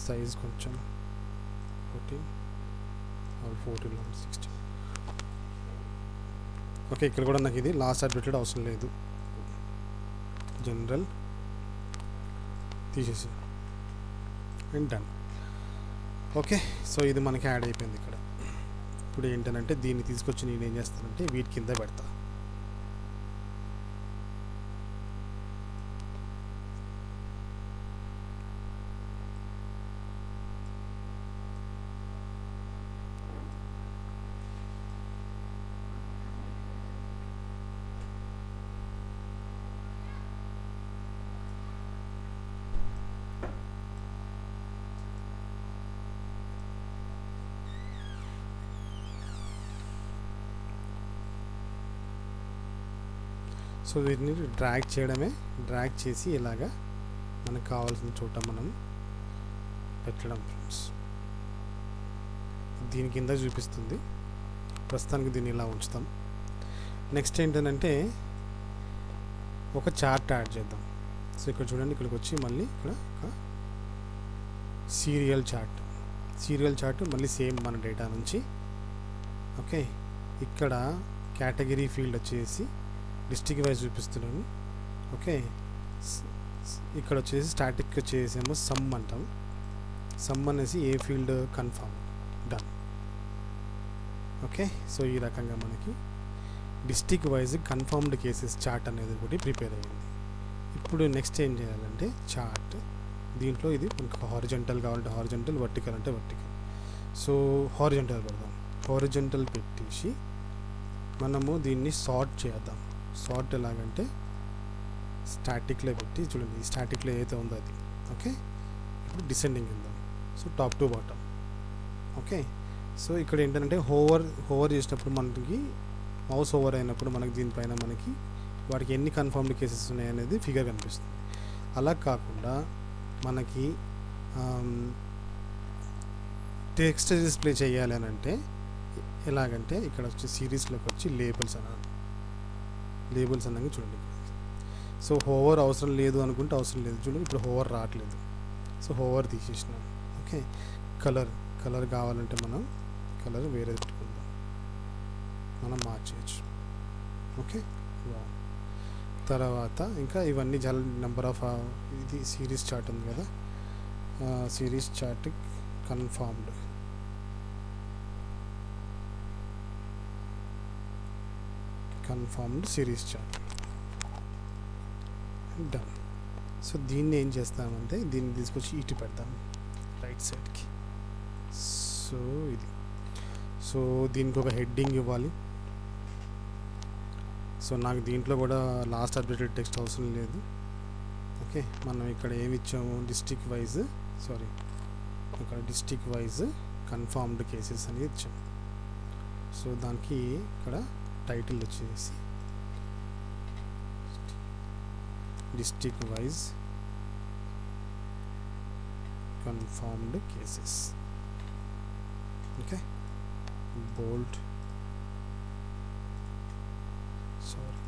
సైజ్ కొంచెం 14 16. ఓకే, ఇక్కడ కూడా నాకు ఇది లాస్ట్ అప్డేటెడ్ అవసరం లేదు, జనరల్ తీసేసి అండ్ డన్. ఓకే, సో ఇది మనకి యాడ్ అయిపోయింది ఇక్కడ. ఇప్పుడు ఏంటంటే దీన్ని తీసుకొచ్చి నేను ఏం చేస్తానంటే వీటి కింద పెడతా. సో వీటిని డ్రాగ్ చేయడమే, డ్రాగ్ చేసి ఇలాగా మనకు కావాల్సిన చోట మనం పెట్టడం ఫ్రెండ్స్. దీని కింద చూపిస్తుంది, ప్రస్తుతానికి దీన్ని ఇలా ఉంచుతాం. నెక్స్ట్ ఏంటంటే ఒక చార్ట్ యాడ్ చేద్దాం. సో ఇక్కడ చూడండి, ఇక్కడికి వచ్చి మళ్ళీ ఇక్కడ ఒక సీరియల్ చార్ట్ మళ్ళీ సేమ్ మన డేటా నుంచి. ఓకే, ఇక్కడ కేటగిరీ ఫీల్డ్ వచ్చేసి డిస్ట్రిక్ట్ వైజ్ చూపిస్తున్నాను. ఓకే, ఇక్కడ వచ్చేసి స్టాటిక్ వచ్చేసేమో సమ్ అంటాం. సమ్ అనేసి ఏ field confirm, done. Okay, so ఈ రకంగా మనకి district wise confirmed cases chart అనేది ఒకటి ప్రిపేర్ అయ్యింది. ఇప్పుడు నెక్స్ట్ ఏం చేయాలంటే చార్ట్, దీంట్లో ఇది మనకు హారిజంటల్ కావాలంటే హారిజంటల్, వర్టికల్ అంటే వర్టికల్. సో హారిజంటల్ పెడదాం. హారిజంటల్ పెట్టేసి మనము దీన్ని సార్ట్ చేద్దాం. సార్ట్ ఎలాగంటే స్టాటిక్లో పెట్టి చూడండి, ఈ స్టాటిక్లో ఏదైతే ఉందో అది. ఓకే, ఇప్పుడు డిసెండింగ్ ఇద్దాం. So top to bottom. Okay, so ఇక్కడ ఏంటంటే హోవర్ చేసినప్పుడు మనకి మౌస్ ఓవర్ అయినప్పుడు మనకి దీనిపైన మనకి వాటికి ఎన్ని కన్ఫర్మ్డ్ కేసెస్ ఉన్నాయనేది ఫిగర్ కనిపిస్తుంది. అలా కాకుండా మనకి టెక్స్ట్ డిస్ప్లే చేయాలి అని అంటే ఎలాగంటే ఇక్కడ వచ్చి సిరీస్లోకి వచ్చి లేబుల్స్ అన్నది చూడండి. సో హోవర్ అవసరం లేదు అనుకుంటే అవసరం లేదు, చూడండి ఇప్పుడు హోవర్ రావట్లేదు. సో హోవర్ తీసేసినాను. ఓకే, కలర్ కావాలంటే మనం కలర్ వేరే పెట్టుకుందాం, మనం మార్చేయచ్చు. ఓకే, తర్వాత ఇంకా ఇవన్నీ చాలా నెంబర్ ఆఫ్ ఇది సిరీస్ చార్ట్ ఉంది కదా, series chart confirmed series chart, done. So దీన్ని ఏం చేస్తామంటే దీన్ని తీసుకొచ్చి ఇటు పెడతాం రైట్ సైడ్కి. సో ఇది, సో దీనికి ఒక హెడ్డింగ్ ఇవ్వాలి. సో నాకు దీంట్లో కూడా లాస్ట్ అప్డేటెడ్ టెక్స్ట్ అవసరం లేదు. ఓకే, మనం ఇక్కడ ఏమి ఇచ్చాము, డిస్ట్రిక్ట్ వైజ్ కన్ఫర్మ్డ్ కేసెస్ అనేది ఇచ్చాము. సో దానికి ఇక్కడ టైటిల్ వచ్చేసి district wise confirmed cases. Okay, bold, sorry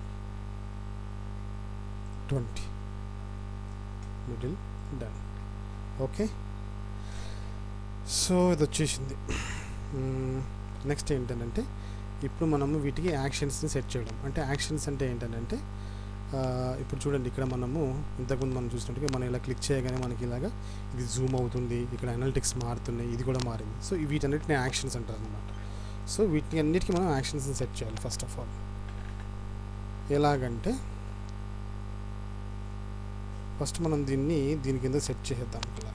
20 middle, done. Okay, so ఇది వచ్చేసింది. నెక్స్ట్ ఏంటంటే ఇప్పుడు మనము వీటికి యాక్షన్స్ని సెట్ చేయడం. అంటే యాక్షన్స్ అంటే ఏంటంటే ఇప్పుడు చూడండి, ఇక్కడ మనము ఇంతకుముందు మనం చూసినట్టుగా మనం ఇలా క్లిక్ చేయగానే మనకి ఇలాగా ఇది జూమ్ అవుతుంది, ఇక్కడ అనలిటిక్స్ మారుతున్నాయి, ఇది కూడా మారింది. సో వీటన్నిటిని యాక్షన్స్ అంటారు అనమాట. సో వీటిని అన్నిటికీ మనం యాక్షన్స్ని సెట్ చేయాలి. ఫస్ట్ ఆఫ్ ఆల్ ఎలాగంటే ఫస్ట్ మనం దీని కింద సెట్ చేసేద్దాం. ఇలా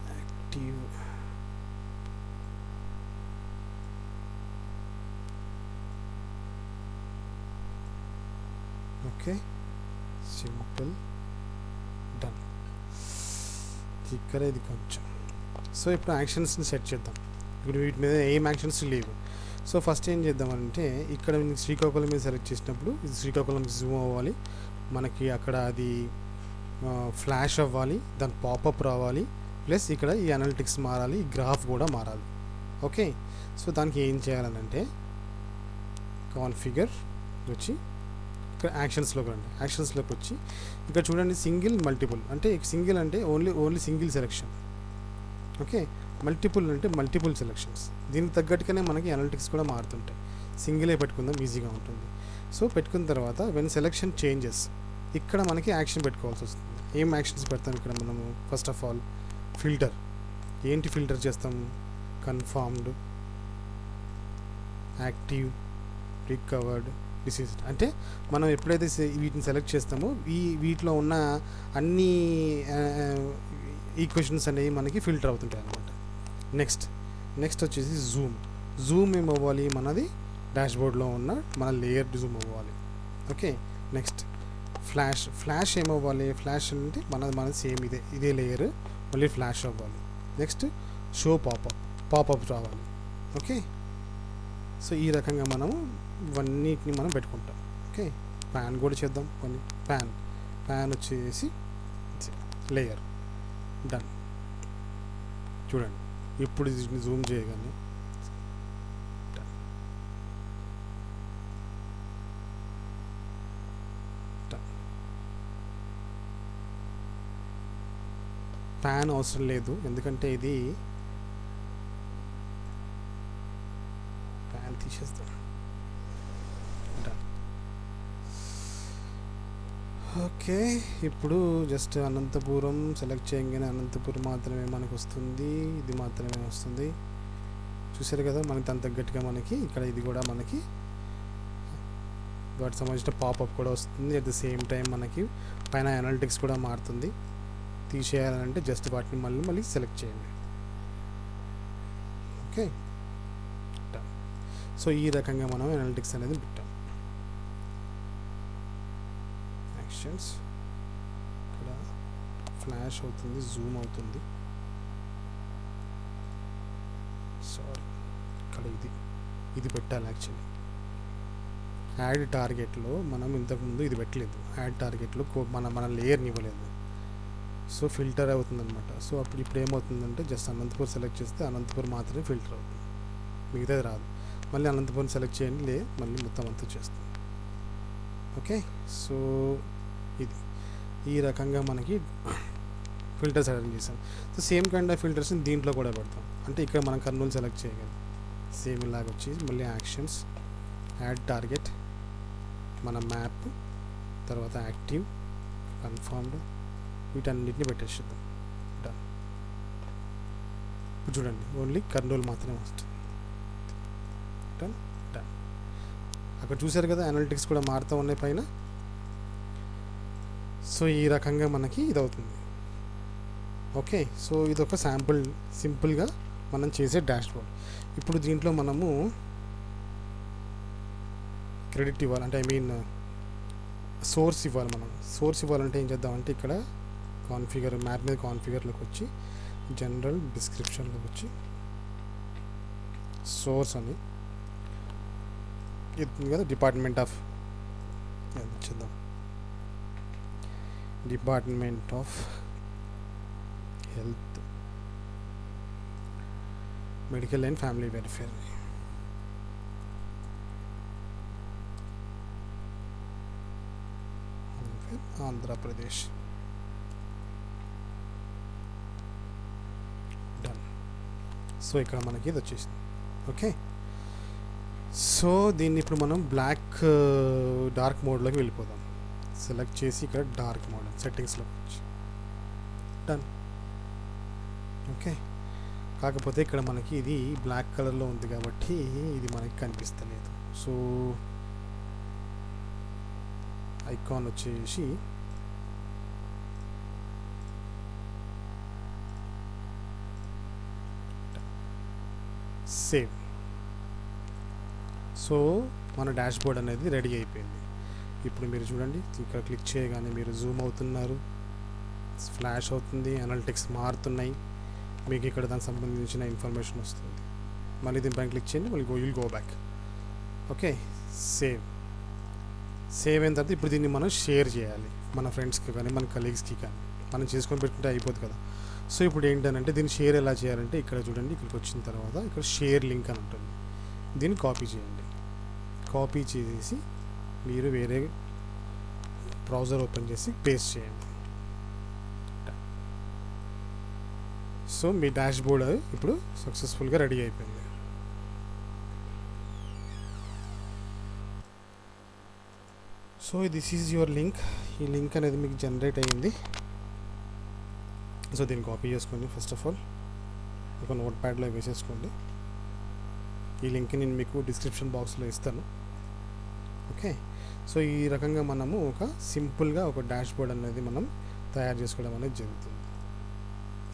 యాక్టివ్ ఓకే, సింపుల్, డన్. ఇక్కడ ఇది కొంచెం. సో ఇప్పుడు యాక్షన్స్ని సెట్ చేద్దాం. ఇప్పుడు వీటి మీద ఏం యాక్షన్స్ లేవు. సో ఫస్ట్ ఏం చేద్దామంటే ఇక్కడ శ్రీకాకుళం మీద సెలెక్ట్ చేసినప్పుడు ఇది శ్రీకాకుళం జూమ్ అవ్వాలి, మనకి అక్కడ అది ఫ్లాష్ అవ్వాలి, దాని పాపప్ రావాలి, ప్లస్ ఇక్కడ ఈ అనలిటిక్స్ మారాలి, ఈ గ్రాఫ్ కూడా మారాలి. ఓకే. సో దానికి ఏం చేయాలనంటే కాన్ఫిగర్ వచ్చి ఇక్కడ యాక్షన్స్లోకి రండి. యాక్షన్స్లోకి వచ్చి ఇక్కడ చూడండి సింగిల్ మల్టిపుల్ అంటే సింగిల్ అంటే only single selection. Okay. Multiple అంటే మల్టిపుల్ సెలెక్షన్స్. దీనికి తగ్గట్టుగానే మనకి అనలిటిక్స్ కూడా మారుతుంటాయి. సింగిలే పెట్టుకుందాం, ఈజీగా ఉంటుంది. సో పెట్టుకున్న తర్వాత వెన్ సెలెక్షన్ చేంజెస్ ఇక్కడ మనకి యాక్షన్ పెట్టుకోవాల్సి వస్తుంది. ఏం యాక్షన్స్ పెడతాం ఇక్కడ మనము? First of all filter. ఏంటి ఫిల్టర్ చేస్తాము? Confirmed, active, recovered, deceased. అంటే మనం ఎప్పుడైతే వీటిని సెలెక్ట్ చేస్తామో వీటిలో ఉన్న అన్ని ఈక్వేషన్స్ అనేవి మనకి ఫిల్టర్ అవుతుంటాయి అన్నమాట. నెక్స్ట్ వచ్చేసి జూమ్ ఏమవ్వాలి? మనది డాష్బోర్డ్లో ఉన్న మన లేయర్ జూమ్ అవ్వాలి. ఓకే. నెక్స్ట్ ఫ్లాష్ ఏమవ్వాలి? ఫ్లాష్ అంటే మనది సేమ్ ఇదే లేయర్ మళ్ళీ ఫ్లాష్ అవ్వాలి. నెక్స్ట్ షో పాపప్ రావాలి. ఓకే. సో ఈ రకంగా మనము ఇవన్నిటిని మనం పెట్టుకుంటాం. ఓకే. ప్యాన్ కూడా చేద్దాం. కొన్ని ప్యాన్ వచ్చేసి లేయర్ డన్. చూడండి ఇప్పుడు దీన్ని జూమ్ చేయగానే ప్యాన్ అవసరం లేదు, ఎందుకంటే ఇది ప్యాన్ తీసేస్తాం. ఓకే. ఇప్పుడు జస్ట్ అనంతపురం సెలెక్ట్ చేయగానే అనంతపురం మాత్రమే మనకు వస్తుంది, ఇది మాత్రమే వస్తుంది. చూసారు కదా, మనకి దాని తగ్గట్టుగా మనకి ఇక్కడ ఇది కూడా మనకి వాటికి సంబంధించిన పాపప్ కూడా వస్తుంది. అట్ ద సేమ్ టైం మనకి పైన అనలిటిక్స్ కూడా మారుతుంది. తీసేయాలంటే జస్ట్ వాటిని మళ్ళీ సెలెక్ట్ చేయండి. ఓకే. సో ఈ రకంగా మనం అనలిటిక్స్ అనేది పెట్టాం. యాక్షన్స్ ఇక్కడ ఫ్లాష్ అవుతుంది, జూమ్ అవుతుంది. సారీ, ఇక్కడ ఇది పెట్టాలి. యాక్చువల్లీ యాడ్ టార్గెట్లో మనం ఇంతకుముందు ఇది పెట్టలేదు. యాడ్ టార్గెట్లో మన లేయర్ని ఇవ్వలేదు. సో ఫిల్టర్ అవుతుందన్నమాట. సో ఇప్పుడు ఏమవుతుందంటే జస్ట్ అనంతపురం సెలెక్ట్ చేస్తే అనంతపురం మాత్రమే ఫిల్టర్ అవుతుంది, మిగతాది రాదు. మళ్ళీ అనంతపురం సెలెక్ట్ చేయండి, మళ్ళీ మొత్తం అంతా చేస్తుంది. ఓకే. సో ఈ రకంగా మనకి ఫిల్టర్స్ అరేంజ్ చేసాం. సో సేమ్ కైండ్ ఆఫ్ ఫిల్టర్స్ని దీంట్లో కూడా పెడతాం. అంటే ఇక్కడ మనం కర్నూలు సెలెక్ట్ చేయగలం. సేమ్ ఇలాగ వచ్చి మళ్ళీ యాక్షన్స్, యాడ్ టార్గెట్, మన మ్యాప్, తర్వాత యాక్టివ్, కన్ఫర్మ్డ్, వీటన్నిటిని పెట్టేసిద్దాం. డన్. ఇప్పుడు చూడండి ఓన్లీ కర్నూలు మాత్రమే వస్తుంది. డన్. అక్కడ చూసారు కదా అనలిటిక్స్ కూడా మారుతూ ఉన్నాయి పైన. సో ఈ రకంగా మనకి ఇది అవుతుంది. ఓకే. సో ఇది ఒక సింపుల్గా మనం చేసే డాష్బోర్డ్. ఇప్పుడు దీంట్లో మనము క్రెడిట్ ఇవ్వాలి, అంటే సోర్స్ ఇవ్వాలి. మనం సోర్స్ ఇవ్వాలంటే ఏం చేద్దామంటే ఇక్కడ కాన్ఫిగర్, మ్యాప్ మీద కాన్ఫిగర్లోకి వచ్చి జనరల్ డిస్క్రిప్షన్లోకి వచ్చి సోర్స్ అని ఇది కదా డిపార్ట్మెంట్ ఆఫ్ చేద్దాం. Department of health, medical and family welfare. Andhra Pradesh. Done. So ఇక్కడ మనకి ఇది వచ్చేసింది. ఓకే. సో దీన్ని ఇప్పుడు మనం డార్క్ మోడ్లోకి వెళ్ళిపోదాం. సెలెక్ట్ చేసి ఇక్కడ డార్క్ మోడ్ సెట్టింగ్స్లోకి వచ్చి డన్. ఓకే. కాకపోతే ఇక్కడ మనకి ఇది బ్లాక్ కలర్లో ఉంది కాబట్టి ఇది మనకి కనిపిస్తలేదు. సో ఐకాన్ వచ్చేసి సేవ్. సో మన డాష్బోర్డ్ అనేది రెడీ అయిపోయింది. ఇప్పుడు మీరు చూడండి, ఇక్కడ క్లిక్ చేయగానే మీరు జూమ్ అవుతున్నారు, ఫ్లాష్ అవుతుంది, అనలిటిక్స్ మారుతున్నాయి, మీకు ఇక్కడ దానికి సంబంధించిన ఇన్ఫర్మేషన్ వస్తుంది. మళ్ళీ దీనిపైన క్లిక్ చేయండి, మళ్ళీ will go back. Okay. Save అయిన తర్వాత ఇప్పుడు దీన్ని మనం షేర్ చేయాలి మన ఫ్రెండ్స్కి కానీ మన కలీగ్స్కి కానీ. మనం చేసుకొని పెట్టుకుంటే అయిపోతుంది కదా. సో ఇప్పుడు ఏంటంటే దీన్ని షేర్ ఎలా చేయాలంటే ఇక్కడ చూడండి, ఇక్కడికి వచ్చిన తర్వాత ఇక్కడ షేర్ లింక్ అని ఉంటుంది. దీన్ని కాపీ చేయండి. కాపీ చేసి మీరు వేరే బ్రౌజర్ ఓపెన్ చేసి పేస్ట్ చేయండి. సో మీ డాష్ బోర్డ్ ఇప్పుడు సక్సెస్ఫుల్గా రెడీ అయిపోయింది. So this is your link. ఈ లింక్ అనేది మీకు జనరేట్ అయ్యింది. సో దీన్ని కాపీ చేసుకోండి. ఫస్ట్ ఆఫ్ ఆల్ ఒక నోట్ ప్యాడ్లో వేసేసుకోండి. ఈ లింక్ నేను మీకు డిస్క్రిప్షన్ బాక్స్లో ఇస్తాను. ఓకే, సో ఈ రకంగా మనము ఒక సింపుల్గా ఒక డాష్ బోర్డ్ అనేది మనం తయారు చేసుకోవడం అనేది జరుగుతుంది.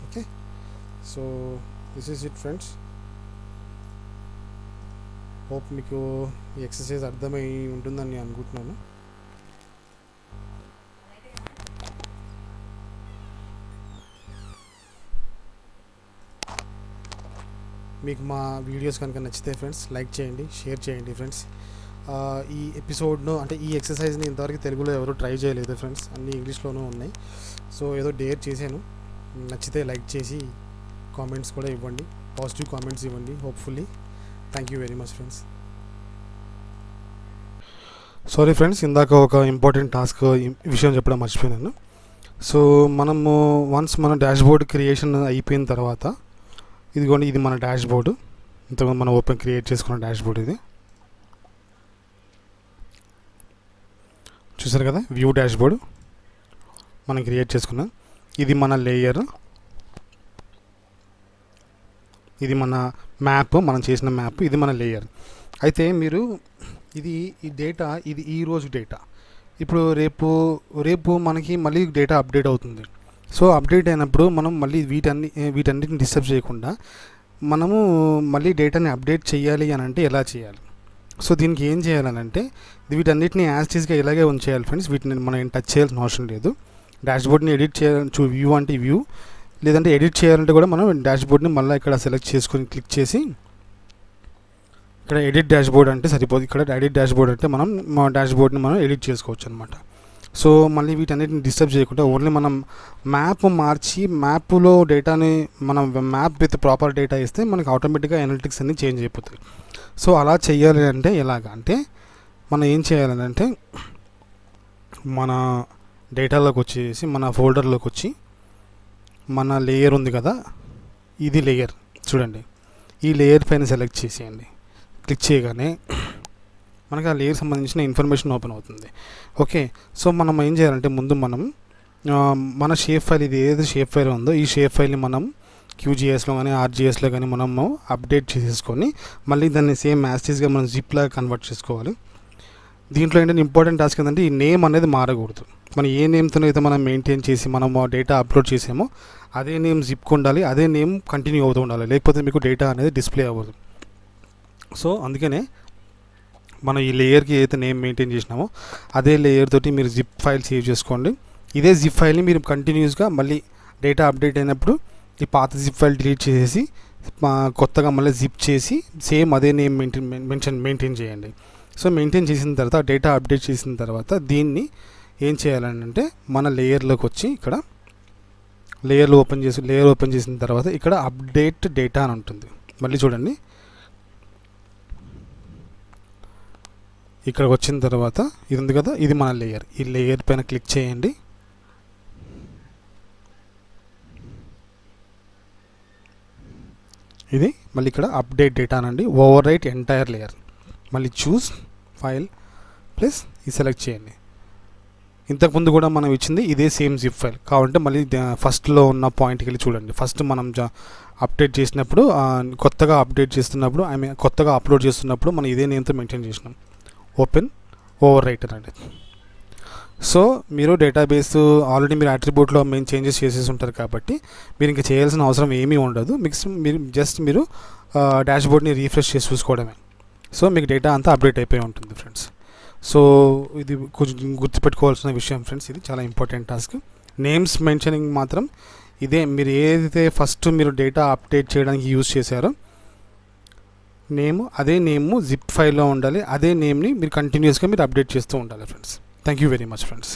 Okay, so this is it friends. Hope మీకు ఈ ఎక్సర్సైజ్ అర్థమై ఉంటుందని నేను అనుకుంటున్నాను. మీకు మా వీడియోస్ కనుక నచ్చితే ఫ్రెండ్స్ లైక్ చేయండి, షేర్ చేయండి ఫ్రెండ్స్. ఈ ఎపిసోడ్ను అంటే ఈ ఎక్సర్సైజ్ని ఇంతవరకు తెలుగులో ఎవరు ట్రై చేయలేదు ఫ్రెండ్స్, అన్నీ ఇంగ్లీష్లోనూ ఉన్నాయి. సో ఏదో డేర్ చేశాను. నచ్చితే లైక్ చేసి కామెంట్స్ కూడా ఇవ్వండి, పాజిటివ్ కామెంట్స్ ఇవ్వండి hopefully. Thank you very much friends. Sorry friends, ఇందాక ఒక ఇంపార్టెంట్ టాస్క్ విషయం చెప్పడం మర్చిపోయాను. సో మనము వన్స్ మన డాష్ బోర్డ్ క్రియేషన్ అయిపోయిన తర్వాత ఇదిగోండి, ఇది మన డాష్ బోర్డు. ఇంతకుముందు మనం ఓపెన్ క్రియేట్ చేసుకున్న డాష్ బోర్డ్ ఇది. చూసారు కదా, వ్యూ డాష్ బోర్డు మనం క్రియేట్ చేసుకున్నాం. ఇది మన లేయర్, ఇది మన మ్యాప్, మనం చేసిన మ్యాప్, ఇది మన లేయర్. అయితే మీరు ఈ డేటా, ఇది ఈరోజు డేటా. ఇప్పుడు రేపు మనకి మళ్ళీ డేటా అప్డేట్ అవుతుంది. సో అప్డేట్ అయినప్పుడు మనం మళ్ళీ వీటన్నిటిని డిస్టర్బ్ చేయకుండా మనము మళ్ళీ డేటాని అప్డేట్ చేయాలి అని అంటే ఎలా చేయాలి? సో దీనికి ఏం చేయాలని అంటే వీటన్నిటిని యాజ్టీస్గా ఇలాగే ఉంచేయాలి ఫ్రెండ్స్. వీటిని మనం ఏం టచ్ చేయాల్సిన అవసరం లేదు. డాష్ బోర్డ్ని ఎడిట్ చేయాలి, వ్యూ అంటే వ్యూ, లేదంటే ఎడిట్ చేయాలంటే కూడా మనం డాష్ బోర్డ్ని మళ్ళీ ఇక్కడ సెలెక్ట్ చేసుకొని క్లిక్ చేసి ఇక్కడ ఎడిట్ డాష్ బోర్డ్ అంటే సరిపోదు. ఇక్కడ ఎడిట్ డాష్ బోర్డ్ అంటే మనం మా డాష్ బోర్డ్ని మనం ఎడిట్ చేసుకోవచ్చు అనమాట. సో మళ్ళీ వీటన్నిటిని డిస్టర్బ్ చేయకుండా ఓన్లీ మనం మ్యాప్ మార్చి మ్యాప్లో డేటాని మనం మ్యాప్ విత్ ప్రాపర్ డేటా ఇస్తే మనకి ఆటోమేటిక్గా అనలిటిక్స్ అన్నీ చేంజ్ అయిపోతాయి. సో అలా చేయాలి అంటే ఎలాగ అంటే మనం ఏం చేయాలని అంటే మన డేటాలోకి వచ్చేసి మన ఫోల్డర్లోకి వచ్చి మన లేయర్ ఉంది కదా, ఇది లేయర్ చూడండి, ఈ లేయర్ పైన సెలెక్ట్ చేసేయండి. క్లిక్ చేయగానే మనకి ఆ లేయర్ సంబంధించిన ఇన్ఫర్మేషన్ ఓపెన్ అవుతుంది. ఓకే, సో మనం ఏం చేయాలంటే ముందు మనం మన షేప్ ఫైల్, ఇది ఏది షేప్ ఫైల్ ఉందో ఈ షేప్ ఫైల్ని మనం QGSలో కానీ RGSలో కానీ మనము అప్డేట్ చేసేసుకొని మళ్ళీ దాన్ని సేమ్ యాస్టీస్గా మనం జిప్లాగా కన్వర్ట్ చేసుకోవాలి. దీంట్లో ఏంటంటే ఇంపార్టెంట్ టాస్క్ ఏంటంటే ఈ నేమ్ అనేది మారకూడదు. మనం ఏ నేమ్తో అయితే మనం మెయింటైన్ చేసి మనం డేటా అప్లోడ్ చేసామో అదే నేమ్ జిప్కి ఉండాలి, అదే నేమ్ కంటిన్యూ అవుతూ ఉండాలి, లేకపోతే మీకు డేటా అనేది డిస్ప్లే అవ్వదు. సో అందుకనే మనం ఈ లేయర్కి ఏదైతే నేమ్ మెయింటైన్ చేసినామో అదే లేయర్ తోటి మీరు జిప్ ఫైల్ సేవ్ చేసుకోండి. ఇదే జిప్ ఫైల్ని మీరు కంటిన్యూస్గా మళ్ళీ డేటా అప్డేట్ అయినప్పుడు ఈ పాత జిప్ ఫైల్ డిలీట్ చేసేసి కొత్తగా మళ్ళీ జిప్ చేసి సేమ్ అదే నేమ్ మెయింటైన్ చేయండి. సో మెయింటైన్ చేసిన తర్వాత డేటా అప్డేట్ చేసిన తర్వాత దీన్ని ఏం చేయాలని అంటే మన లేయర్లోకి వచ్చి ఇక్కడ లేయర్ ఓపెన్ చేసిన తర్వాత ఇక్కడ అప్డేట్ డేటా అని ఉంటుంది. మళ్ళీ చూడండి, ఇక్కడికి వచ్చిన తర్వాత ఇది ఉంది కదా, ఇది మన లేయర్. ఈ లేయర్ పైన క్లిక్ చేయండి. ఇది మళ్ళీ ఇక్కడ అప్డేట్ డేటా అనండి, ఓవర్ రైట్ ఎంటైర్ లేయర్. మళ్ళీ చూస్ ఫైల్ ప్లస్ ఇది సెలెక్ట్ చేయండి. ఇంతకుముందు కూడా మనం ఇచ్చింది ఇదే సేమ్ జిప్ ఫైల్ కావాలంటే మళ్ళీ ఫస్ట్లో ఉన్న పాయింట్కి వెళ్ళి చూడండి. ఫస్ట్ మనం అప్డేట్ చేసినప్పుడు కొత్తగా అప్డేట్ చేస్తున్నప్పుడు కొత్తగా అప్లోడ్ చేస్తున్నప్పుడు మనం ఇదే నేమ్తో మెయింటైన్ చేసినాం, ఓపెన్ ఓవర్ రైట్ అనండి. సో మీరు డేటాబేస్ ఆల్రెడీ మీరు అట్రిబ్యూట్లో మెయిన్ చేంజెస్ చేసేసి ఉంటారు కాబట్టి మీరు ఇంకా చేయాల్సిన అవసరం ఏమీ ఉండదు. మీరు డాష్ బోర్డ్ని రీఫ్రెష్ చేసి చూసుకోవడమే. సో మీకు డేటా అంతా అప్డేట్ అయిపోయి ఉంటుంది ఫ్రెండ్స్. సో ఇది కొంచెం గుర్తుపెట్టుకోవాల్సిన విషయం ఫ్రెండ్స్, ఇది చాలా ఇంపార్టెంట్ టాస్క్. నేమ్స్ మెన్షనింగ్ మాత్రం ఇదే, మీరు ఏదైతే ఫస్ట్ మీరు డేటా అప్డేట్ చేయడానికి యూజ్ చేశారో అదే నేమ్ జిప్ ఫైల్లో ఉండాలి, అదే నేమ్ని మీరు కంటిన్యూస్గా మీరు అప్డేట్ చేస్తూ ఉండాలి friends. Thank you very much friends.